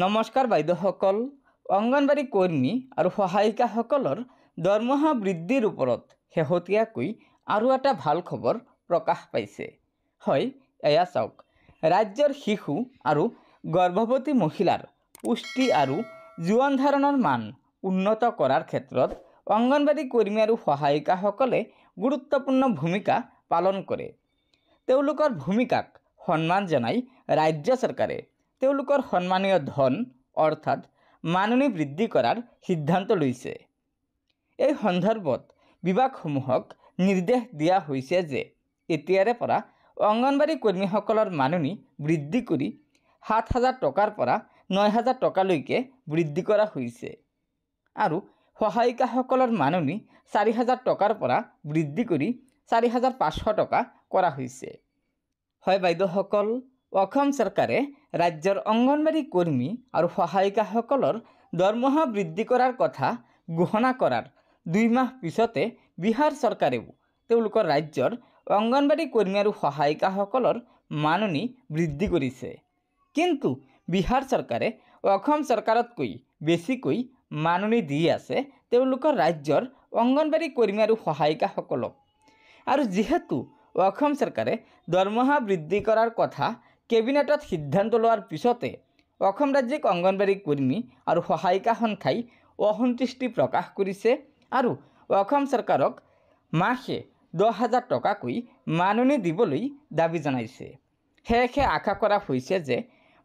নমস্কাৰ বাইদেউসকল। অংগনবাড়ী কৰ্মী আৰু সহায়িকাসকলৰ দৰমহা বৃদ্ধিৰ ওপৰত শেহতীয়াকৈ আৰু এটা ভাল খবৰ প্ৰকাশ পাইছে। হয়, এয়া চাওক, ৰাজ্যৰ শিশু আৰু গৰ্ভৱতী মহিলাৰ পুষ্টি আৰু জীৱন ধাৰণৰ মান উন্নত কৰাৰ ক্ষেত্ৰত অংগনবাড়ী কৰ্মী আৰু সহায়িকাসকলে গুৰুত্বপূৰ্ণ ভূমিকা পালন কৰে। তেওঁলোকৰ ভূমিকাক সন্মান জনাই ৰাজ্য চৰকাৰে তেওঁলোকৰ সন্মানীয় ধন অৰ্থাৎ মাননি বৃদ্ধি কৰাৰ সিদ্ধান্ত লৈছে। এই সন্দৰ্ভত বিভাগসমূহক নিৰ্দেশ দিয়া হৈছে যে এতিয়াৰে পৰা অংগনবাড়ী কৰ্মীসকলৰ মাননি বৃদ্ধি কৰি ৭,০০০ টকাৰ পৰা ৯,০০০ টকালৈকে বৃদ্ধি কৰা হৈছে আৰু সহায়িকাসকলৰ মাননি ৪,০০০ টকাৰ পৰা বৃদ্ধি কৰি ৪,৫০০ টকা কৰা হৈছে। হয় বাইদেউসকল, অসম চৰকাৰে ৰাজ্যৰ অংগনবাড়ী কৰ্মী আৰু সহায়িকাসকলৰ দৰমহা বৃদ্ধি কৰাৰ কথা ঘোষণা কৰাৰ ২ মাহ পিছতে বিহাৰ চৰকাৰেও তেওঁলোকৰ ৰাজ্যৰ অংগনবাড়ী কৰ্মী আৰু সহায়িকাসকলৰ মাননি বৃদ্ধি কৰিছে। কিন্তু বিহাৰ চৰকাৰে অসম চৰকাৰতকৈ বেছিকৈ মাননি দি আছে তেওঁলোকৰ ৰাজ্যৰ অংগনবাড়ী কৰ্মী আৰু সহায়িকাসকলক। আৰু যিহেতু অসম চৰকাৰে দৰমহা বৃদ্ধি কৰাৰ কথা কেবিনেটত সিদ্ধান্ত লোৱাৰ পিছতে অসম ৰাজ্যিক অংগনবাড়ী কৰ্মী আৰু সহায়িকা সংখ্যাই অসন্তুষ্টি প্ৰকাশ কৰিছে আৰু অসম চৰকাৰক মাহে ১০,০০০ টকাকৈ মাননি দিবলৈ দাবী জনাইছে। সেয়েহে আশা কৰা হৈছে যে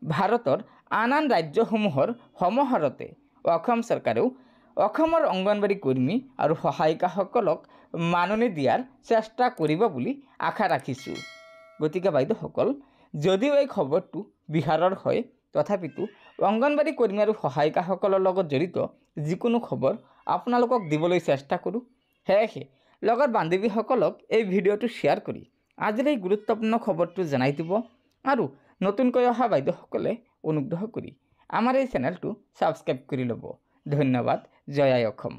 ভাৰতৰ আন ৰাজ্যসমূহৰ সমাহাৰতে অসম চৰকাৰেও অসমৰ অংগনবাড়ী কৰ্মী আৰু সহায়িকাসকলক মাননি দিয়াৰ চেষ্টা কৰিব বুলি আশা ৰাখিছোঁ। গতিকে বাইদেউসকল, যদিও এই খবৰটো বিহাৰৰ হয়, তথাপিতো অংগনবাড়ী কৰ্মী আৰু সহায়িকাসকলৰ লগত জড়িত যিকোনো খবৰ আপোনালোকক দিবলৈ চেষ্টা কৰোঁ। সেয়েহে লগৰ বান্ধৱীসকলক এই ভিডিঅ'টো শ্বেয়াৰ কৰি আজিৰ এই গুৰুত্বপূৰ্ণ খবৰটো জনাই দিব আৰু নতুনকৈ অহা বাইদেউসকলে অনুগ্ৰহ কৰি আমাৰ এই চেনেলটো ছাবস্ক্ৰাইব কৰি ল'ব। ধন্যবাদ। জয় আই অসম।